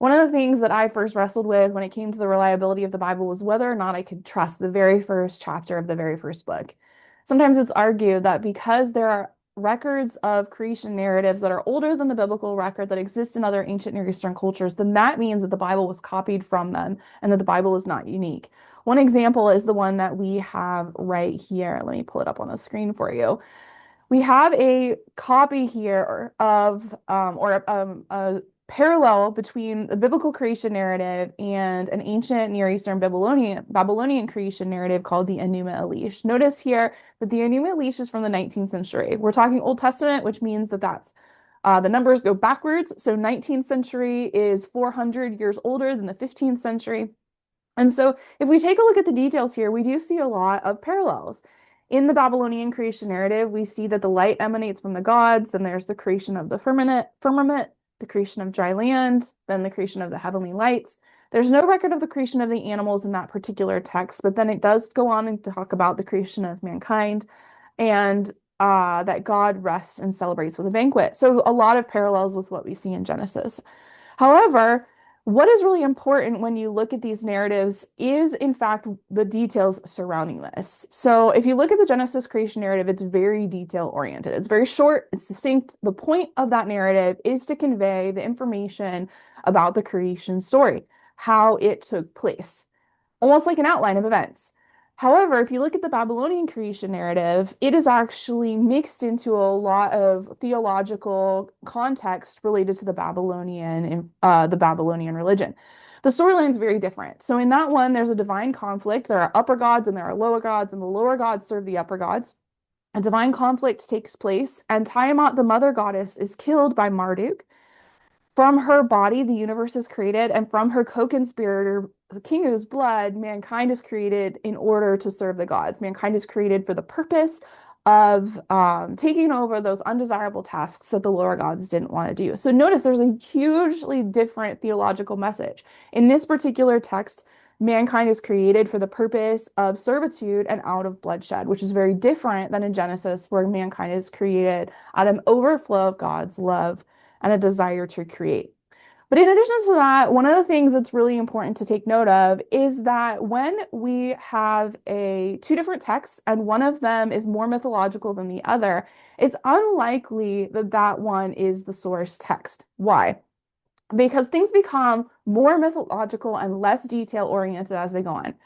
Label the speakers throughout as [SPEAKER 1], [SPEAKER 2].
[SPEAKER 1] One of the things that I first wrestled with when it came to the reliability of the Bible was whether or not I could trust the very first chapter of the very first book. Sometimes it's argued that because there are records of creation narratives that are older than the biblical record that exist in other ancient Near Eastern cultures, then that means that the Bible was copied from them and that the Bible is not unique. One example is the one that we have right here. Let me pull it up on the screen for you. We have a copy here of, a parallel between the biblical creation narrative and an ancient Near Eastern Babylonian creation narrative called the Enuma Elish. Notice here that the Enuma Elish is from the 19th century. We're talking Old Testament, which means that the numbers go backwards. So 19th century is 400 years older than the 15th century. And so if we take a look at the details here, we do see a lot of parallels. In the Babylonian creation narrative, we see that the light emanates from the gods, then there's the creation of the firmament, the creation of dry land, then the creation of the heavenly lights. There's no record of the creation of the animals in that particular text, but then it does go on and talk about the creation of mankind and that God rests and celebrates with a banquet. So a lot of parallels with what we see in Genesis. However, what is really important when you look at these narratives is, in fact, the details surrounding this. So, if you look at the Genesis creation narrative, it's very detail oriented. It's very short, it's succinct. The point of that narrative is to convey the information about the creation story, how it took place, almost like an outline of events. However, if you look at the Babylonian creation narrative, it is actually mixed into a lot of theological context related to the Babylonian religion. The storyline is very different. So in that one, there's a divine conflict. There are upper gods and there are lower gods, and the lower gods serve the upper gods. A divine conflict takes place, and Tiamat, the mother goddess, is killed by Marduk. From her body, the universe is created, and from her co-conspirator, Kingu's blood, mankind is created in order to serve the gods. Mankind is created for the purpose of taking over those undesirable tasks that the lower gods didn't want to do. So notice there's a hugely different theological message. In this particular text, mankind is created for the purpose of servitude and out of bloodshed, which is very different than in Genesis, where mankind is created out of an overflow of God's love and a desire to create. But in addition to that, one of the things that's really important to take note of is that when we have two different texts and one of them is more mythological than the other, it's unlikely that that one is the source text. Why? Because things become more mythological and less detail oriented as they go on.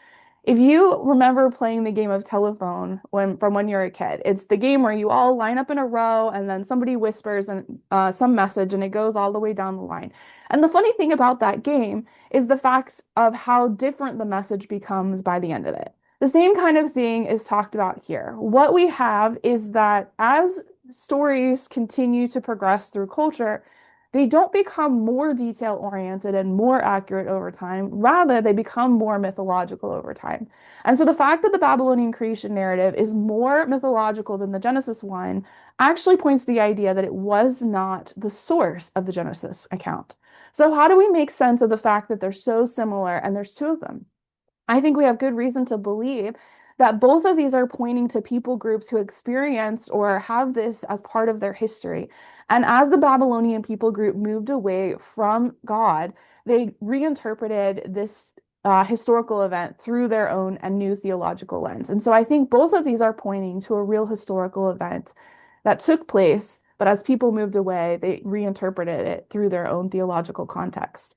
[SPEAKER 1] If you remember playing the game of telephone when you're a kid, it's the game where you all line up in a row and then somebody whispers some message and it goes all the way down the line. And the funny thing about that game is the fact of how different the message becomes by the end of it. The same kind of thing is talked about here. What we have is that as stories continue to progress through culture, they don't become more detail oriented and more accurate over time. Rather, they become more mythological over time. And so the fact that the Babylonian creation narrative is more mythological than the Genesis one actually points to the idea that it was not the source of the Genesis account. So how do we make sense of the fact that they're so similar and there's two of them? I think we have good reason to believe that both of these are pointing to people groups who experienced or have this as part of their history. And as the Babylonian people group moved away from God, they reinterpreted this historical event through their own and new theological lens. And so I think both of these are pointing to a real historical event that took place, but as people moved away, they reinterpreted it through their own theological context.